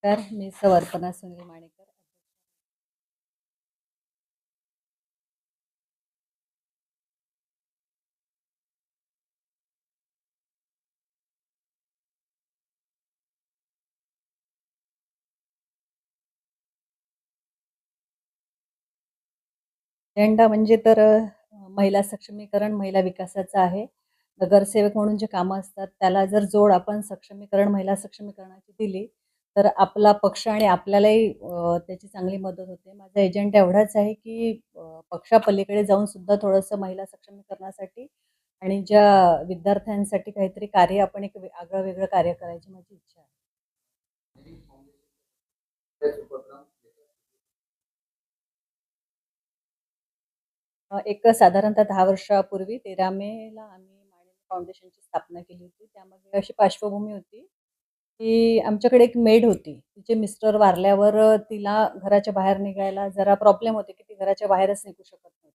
नमस्कार. मी सवर्पणा सुनील माणेकर. अजेंडा म्हणजे तर महिला सक्षमीकरण, महिला विकासाचा आहे. नगरसेवक म्हणून जे कामं असतात, त्याला जर जोड आपण सक्षमीकरण, महिला सक्षमीकरणाची दिली, तर आपला पक्ष आणि आपल्यालाही त्याची चांगली मदत होते. माझा एजेंडा एवढाच आहे, की पक्षापलीकडे जाऊन सुद्धा थोडंसं महिला सक्षमीकरणासाठी आणि ज्या विद्यार्थ्यांसाठी काहीतरी कार्य आपण एक आगळं-वेगळं कार्य करायची माझी इच्छा आहे. एक साधारणतः 10 वर्षापूर्वी 13 मेला आम्ही माणिनी फाउंडेशनची स्थापना केली होती. त्यामध्ये अशी पार्श्वभूमी होती, की आमच्याकडे एक मेड होती. तिचे मिस्टर वारल्यावर तिला घराच्या बाहेर निघायला जरा प्रॉब्लेम होते, की ती घराच्या बाहेरच निघू शकत नव्हती.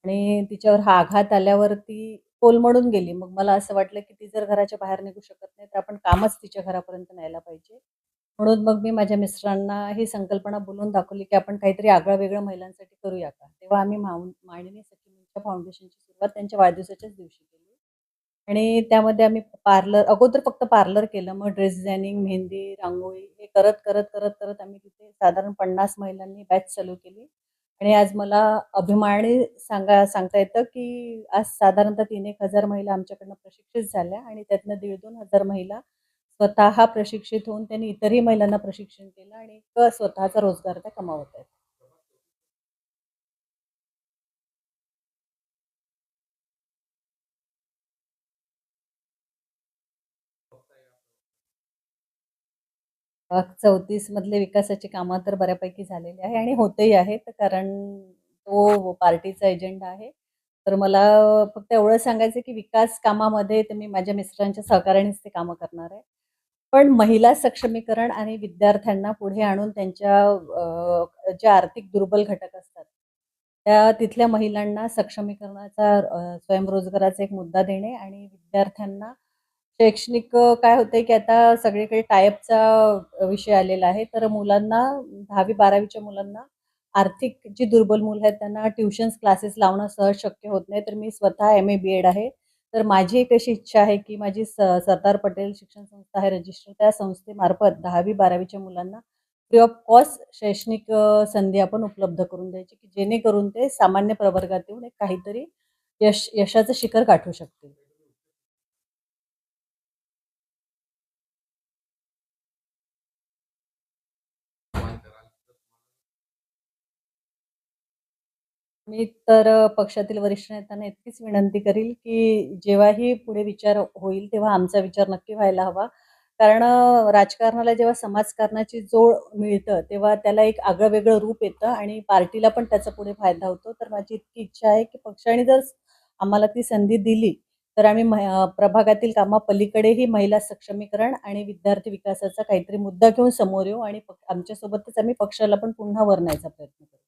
आणि तिच्यावर हा आघात आल्यावर ती कोलमडून गेली. मग मला असं वाटलं, की ती जर घराच्या बाहेर निघू शकत नाही, तर आपण कामच तिच्या घरापर्यंत न्यायला पाहिजे. म्हणून मग मी माझ्या मिस्टरांना ही संकल्पना बोलून दाखवली, की आपण काहीतरी आगळं-वेगळं महिलांसाठी करूया का? तेव्हा आम्ही मानिनी सखी फाउंडेशनची सुरुवात त्यांच्या वाढदिवसाच्याच दिवशी केली. आणि त्यामध्ये आम्ही पार्लर अगोदर फक्त पार्लर केलं. मग ड्रेस डिझायनिंग, मेहंदी, रांगोळी हे करत आम्ही तिथे साधारण 50 महिलांनी बॅच चालू केली. आणि आज मला अभिमानी सांगता येतं, की आज साधारणतः 3,000-1,000 महिला आमच्याकडनं प्रशिक्षित झाल्या आणि त्यातनं 1,500-2,000 महिला स्वतः प्रशिक्षित होऊन त्यांनी इतरही महिलांना प्रशिक्षण केलं आणि एक स्वतःचा रोजगार त्या कमावत आहेत. अ, 34 मधले विकासाची कामं तर बऱ्यापैकी झालेली आहे आणि होतही आहेत. कारण तो पार्टीचा एजेंडा आहे. तर मला फक्त एवढं सांगायचं आहे, की विकास कामामध्ये तर मी माझ्या मिस्टरांच्या सहकार्यानेच ते कामं करणार आहे. पण महिला सक्षमीकरण आणि विद्यार्थ्यांना पुढे आणून त्यांच्या जे आर्थिक दुर्बल घटक असतात, त्या तिथल्या महिलांना सक्षमीकरणाचा स्वयंरोजगाराचा एक मुद्दा देणे आणि विद्यार्थ्यांना शैक्षणिक काय होतंय, की आता सगळीकडे टाय विषय आलेला आहे. तर मुलांना 10वी-12वीच्या मुलांना आर्थिक जी दुर्बल मुलं आहेत त्यांना ट्युशन्स क्लासेस लावणं सहज शक्य होत नाही. तर मी स्वतः एम-ए, बी-एड आहे. तर माझी एक अशी इच्छा आहे, की माझी सरदार पटेल शिक्षण संस्था आहे रजिस्टर. त्या संस्थेमार्फत 10वी-12वीच्या मुलांना फ्री ऑफ कॉस्ट शैक्षणिक संधी आपण उपलब्ध करून द्यायची, की जेणेकरून ते सामान्य प्रवर्गात येऊन एक काहीतरी यशाचं शिखर गाठू शकतील. मी तर पक्षातील वरिष्ठ नेत्यांना इतकीच विनंती करील, की जेव्हाही पुढे विचार होईल, तेव्हा आमचा विचार नक्की व्हायला हवा. कारण राजकारणाला जेव्हा समाजकारणाची जोड मिळतं, तेव्हा त्याला एक आगळं-वेगळं रूप येतं आणि पार्टीला पण त्याचा पुढे फायदा होतो. तर माझी इतकी इच्छा आहे, की पक्षाने जर आम्हाला ती संधी दिली, तर आम्ही प्रभागातील कामापलीकडेही महिला सक्षमीकरण आणि विद्यार्थी विकासाचा काहीतरी मुद्दा घेऊन समोर येऊ आणि आमच्यासोबतच आम्ही पक्षाला पण पुन्हा वर न्यायचा प्रयत्न करू.